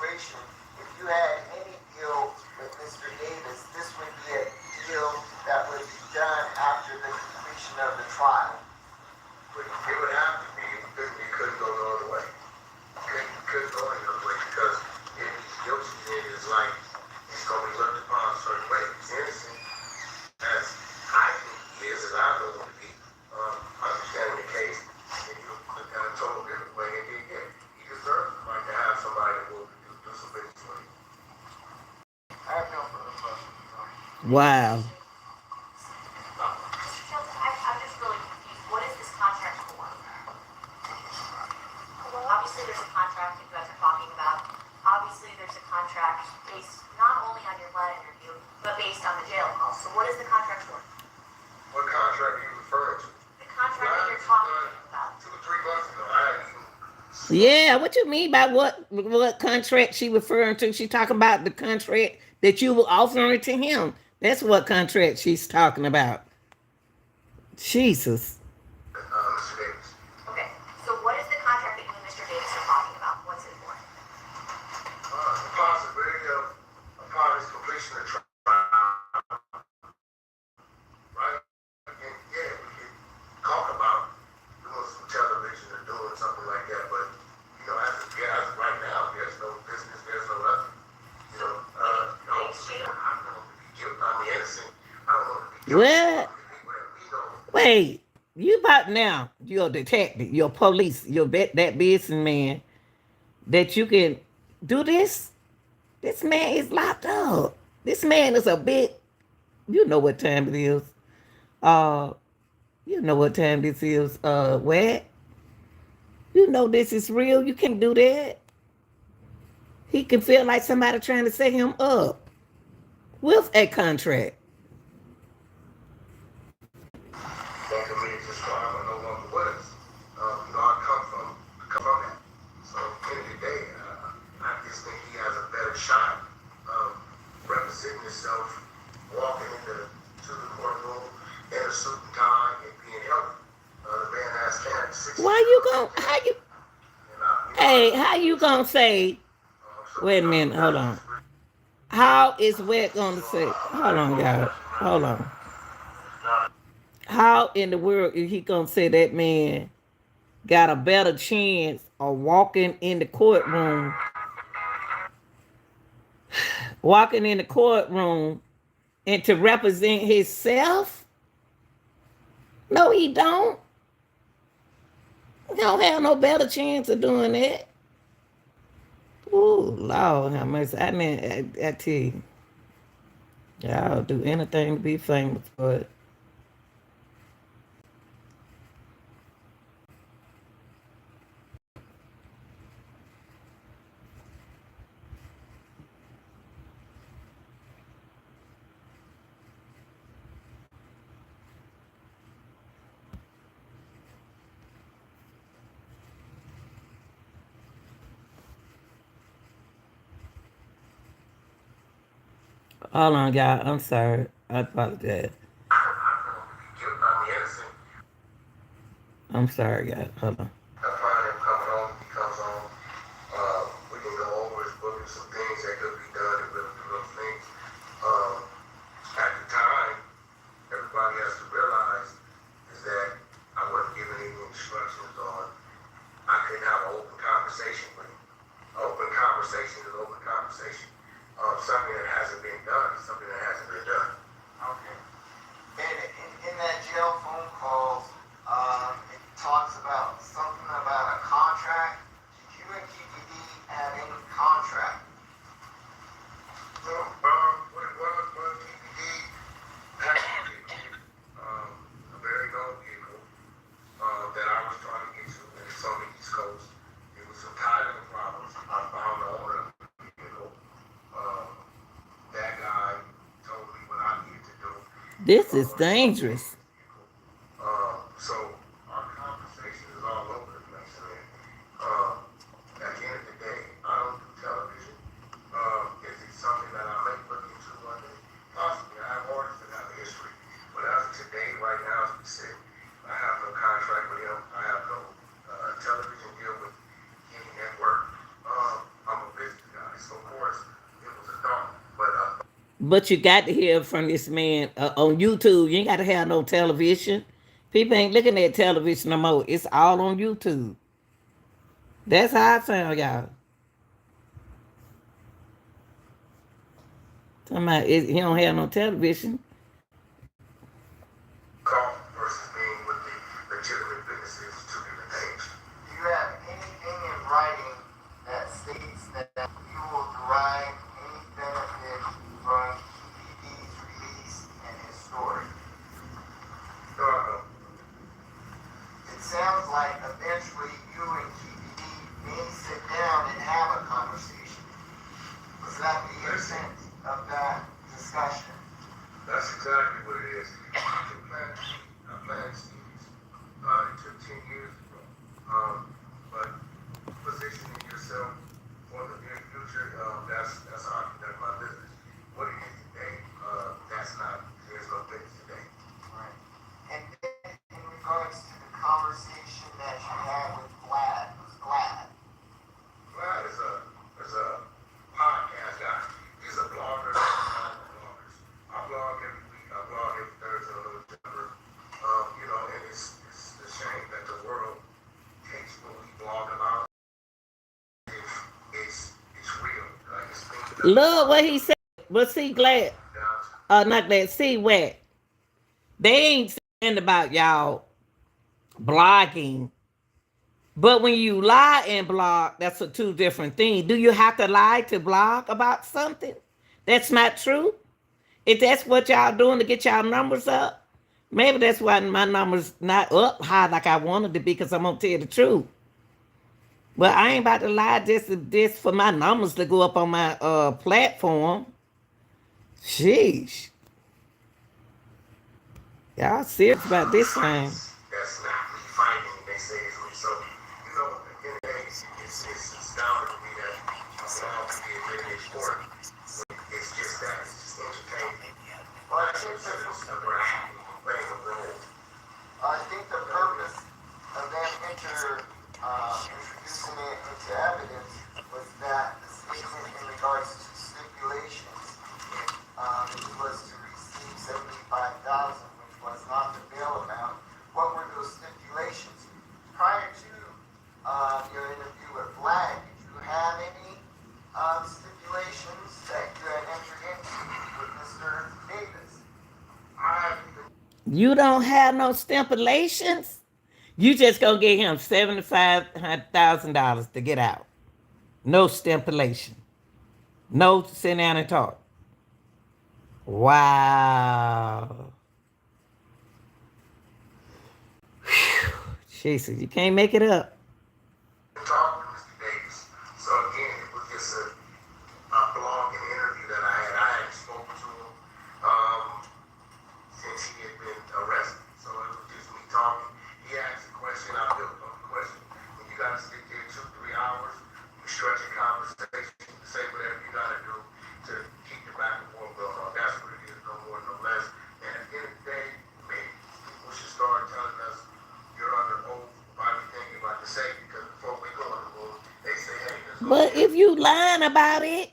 situation, if you had any deal with Mr. Davis, this would be a deal that would be done after the completion of the trial. But it would have to be. It couldn't go no other way. It couldn't go any other way because if he's guilty, then it's like he's going to be looked upon a certain way. If he's innocent, as I think he is, as I know him to be, understanding the case, and you look at a total different way, and then he deserves like to have somebody that will do some things for him. I have no further questions. Wow. Mr. Jones, I'm just really confused. What is this contract for? Obviously, there's a contract that you guys are talking about. Obviously, there's a contract based not only on your lead interview, but based on the jail call. So what is the contract for? What contract are you referring to? The contract that you're talking about. 2 or 3 months ago, I hadn't even. Yeah, what you mean by what contract she referring to? She talking about the contract that you were offering to him. That's what contract she's talking about. Jesus. Mr. Davis. Okay, so what is the contract that you and Mr. Davis are talking about? What's it for? The possibility of, upon his completion of trial, right? And yeah, we can talk about doing some television or doing something like that, but, you know, as of right now, there's no business, there's no nothing. You know, hopefully, I don't know to be guilty, I'm innocent. I don't know to be guilty. What? Wait, you about now? You're a detective. You're police. You're that businessman that you can do this. This man is locked up. This man is a bit. You know what time it is. You know what time this is. What? You know this is real. You can't do that. He can feel like somebody trying to set him up with a contract. That could mean just crime or no longer was. You know, I come from that. So at the end of the day, I just think he has a better shot of representing himself, walking to the courtroom in a suit and tie and being healthy. The man has cancer. Why you gonna? How you? Hey, how you gonna say? Wait a minute. Hold on. How is Wet gonna say? Hold on, y'all. Hold on. How in the world is he gonna say that man got a better chance of walking in the courtroom, and to represent himself? No, he don't. He don't have no better chance of doing that. Ooh, Lord, how much? I mean, I tell you, y'all do anything to be famous, but. Hold on, y'all. I'm sorry. I apologize. I'm sorry, guys. Hold on. Upon him coming home, he comes home. We can go over his book and some things that could be done and little things. At the time, everybody has to realize is that I wasn't given any instructions on. I couldn't have an open conversation with him. Open conversation is open conversation. Something that hasn't been done, something that hasn't been done. Okay. And in that jail phone calls, it talks about something about a contract. Did you and KPD have any contract? So, what it was TPD had a vehicle, a very low vehicle, that I was trying to get to, and it's on the East Coast. It was some tithing problems. I found the owner of the vehicle. That guy told me what I needed to do. This is dangerous. So our conversation is all over the place, man. At the end of the day, I don't do television. Is it something that I may look into one day? Possibly. I have artists that have a history. But as of today, right now, as we sit, I have no contract with him. I have no television deal with any network. I'm a business guy. But you got to hear from this man on YouTube. You ain't got to have no television. People ain't looking at television no more. It's all on YouTube. That's how I found y'all. Talking about he don't have no television. Call versus being with the legitimate businesses is two different things. Do you have anything in writing that states that you will derive any benefit from KPD's release and his story? No, I don't. It sounds like eventually you and KPD may sit down and have a conversation. Was that the intent of that discussion? That's exactly what it is. I planted seeds. It took 10 years to grow. But positioning yourself for the near future, that's how I conduct my business. What it is today, there's no things today. Right. And then in regards to the conversation that you had with Vlad, was Vlad? Vlad is a podcast guy. He's a blogger. I blog every week. I blog every Thursday on November. And it's a shame that the world takes what we blog about. It's real. Like it's things Look what he said. But see, glad. Not glad. See, what? They ain't saying about y'all blogging. But when you lie and blog, that's a two different things. Do you have to lie to blog about something? That's not true. If that's what y'all doing to get y'all numbers up, maybe that's why my numbers not up high like I wanted to be, because I'm gonna tell you the truth. But I ain't about to lie just for my numbers to go up on my platform. Sheesh. Y'all serious about this thing. that's not me fighting. They say it's me. So, again, it's down to me that a blog can be a great sport. It's just that. It's just entertainment. Well, I think it's a brand playing a role. I think the purpose of them introducing it into evidence was that the statement in regards to stipulations, he was to receive $75,000, which was not the bail amount. What were those stipulations? Prior to your interview with Vlad, did you have any stipulations that you had entered into with Mr. Davis? You don't have no stipulations? You just gonna get him $75,000 to get out. No stipulation. No sit down and talk. Wow. Whew. Jesus, you can't make it up. Talk with Mr. Davis. So again, it was just a blog and interview that I had. I hadn't spoken to him since he had been arrested. So it was just me talking. He asked a question, I built on the question. When you gotta sit there 2-3 hours, you stretch a conversation, say whatever you gotta do to keep your back and forth going on. That's what it is, no more, no less. And at the end of the day, maybe people should start telling us you're under oath about everything you're about to say, because before we go on the move, they say, hey, let's go. But if you lying about it,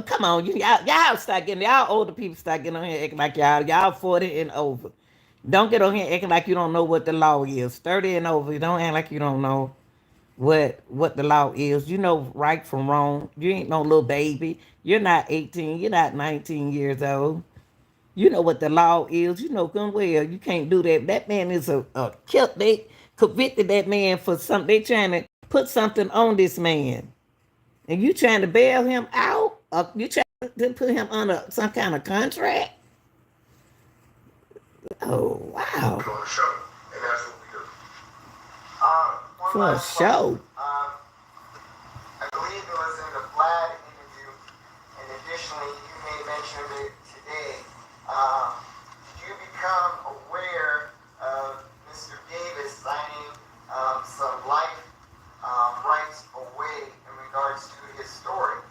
come on, y'all start getting, y'all older people start getting on here acting like y'all 40 and over. Don't get on here acting like you don't know what the law is. 30 and over, don't act like you don't know what the law is. You know right from wrong. You ain't no little baby. You're not 18. You're not 19 years old. You know what the law is. You know good well you can't do that. That man is a kill. They convicted that man for something. They trying to put something on this man. And you trying to bail him out? You trying to put him under some kind of contract? Oh, wow. For a show, and that's what we do. One For a last show. question. I believe it was in the Vlad interview, and additionally, you may mention it today. Did you become aware of Mr. Davis signing some life rights away in regards to his story?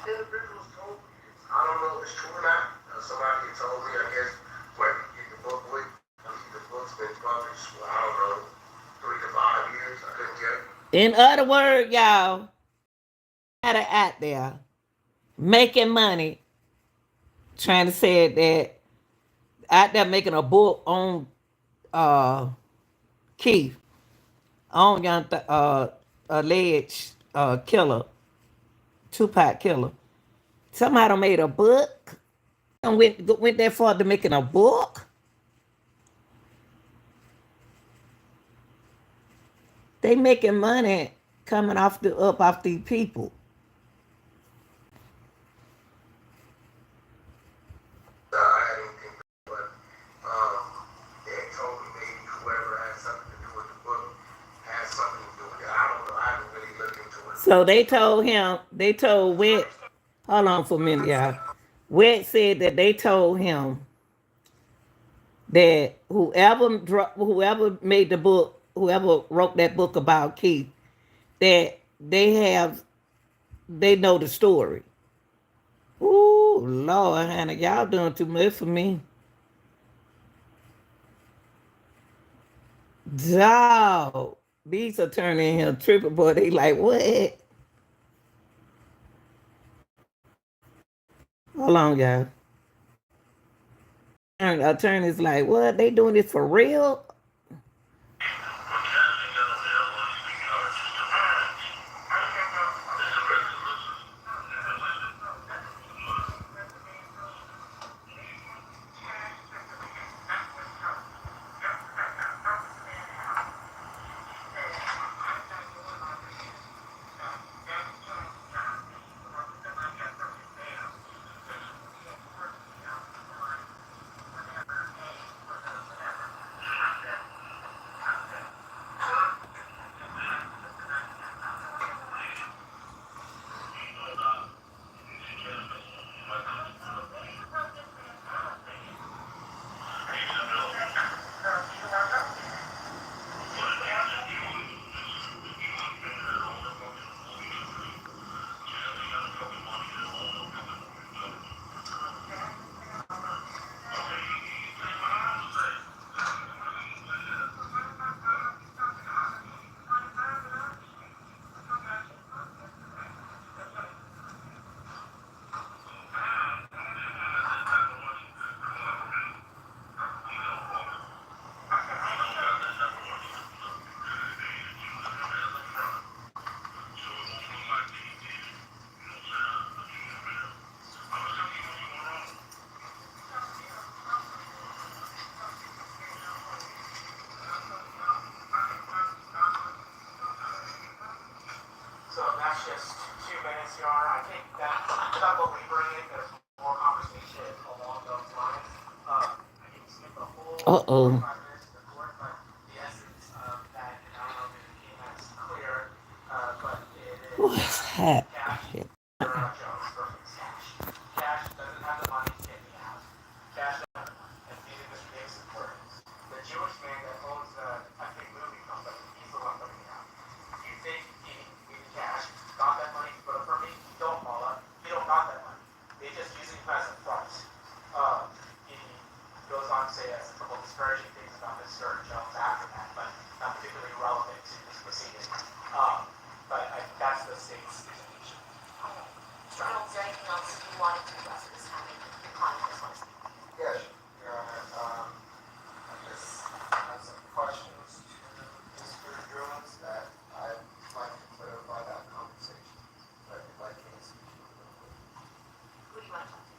Individuals told me this. I don't know if it's true or not. Somebody had told me, I guess, where you get the book with. The book's been published, I don't know, 3 to 5 years. I couldn't get it. In other words, y'all, got it out there. making money, trying to say that out there making a book on uh Keith, on young alleged killer, Tupac killer. Somebody done made a book and went that far to making a book. They making money coming off off these people. I had anything, but they told me maybe whoever had something to do with the book had something to do with it. I don't know. I haven't really looked into it. So they told Wet, hold on for a minute, y'all. Wet said that they told him that whoever made the book, whoever wrote that book about Keith, that they know the story. Ooh, Lord, Hannah, y'all doing too much for me. Dog, these attorney in here tripping, boy. They like, what? Hold on, y'all. Attorney's like, what? They doing this for real? So that's just 2 minutes, Yar. I think that without belaboring it, there's more conversation along those lines. I can skip the whole Uh-oh. 45 minutes of the court, but the essence of that, and I don't know if it became as clear, but it is What's that? Cash Jones versus Cash. Cash doesn't have the money to get me out. Cash doesn't have the money. And maybe Mr. Davis is important. The Jewish man that owns I think movie company, he's the one putting me out. You think he needed cash, got that money to put up for me? You don't, Paula. You don't got that money. They just use it as a front. He goes on to say a couple disparaging things about Mr. Jones after that, but not particularly relevant to this proceeding. That's the state's position. Mr. Reynolds, is there anything else you wanted to address at this time? Your client just wants to speak. Yes, Your Honor. I just have some questions to Mr. Jones that I'd like to clarify that conversation. But if I can speak a little bit. Who do you want to talk to?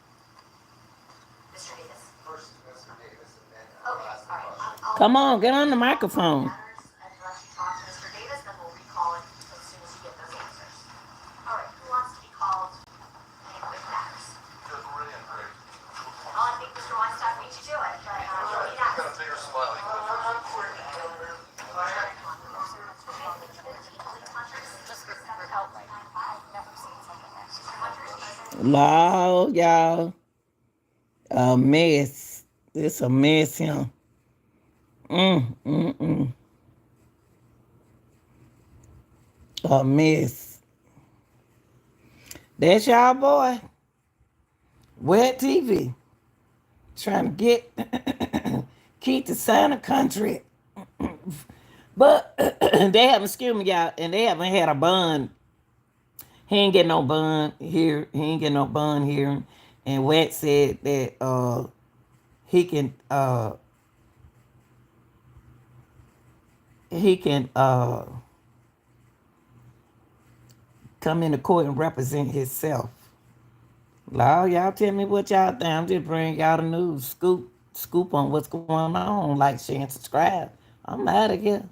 Mr. Davis? First is Mr. Davis, and then I'll Okay, ask the all right. question. Come on, get on the microphone. Matters, and let you talk to Mr. Davis, then we'll recall it as soon as you get those answers. All right, who wants to be called in quick matters? Just really great. Well, I think Mr. Weinstock beat you to it, but we'll be next. Got a bigger smile. Lord, y'all. A mess. It's a mess here. A mess. That's y'all boy. Wet TV. Trying to get keep the Santa country. But they haven't, excuse me, y'all, and they haven't had a bond He ain't get no bond here. He ain't get no bond hearing. And WAC said that he can uh he can come into court and represent himself. Now y'all tell me what y'all think. I'm just bringing y'all the news, scoop on what's going on. Like, share, and subscribe. I'm out of here.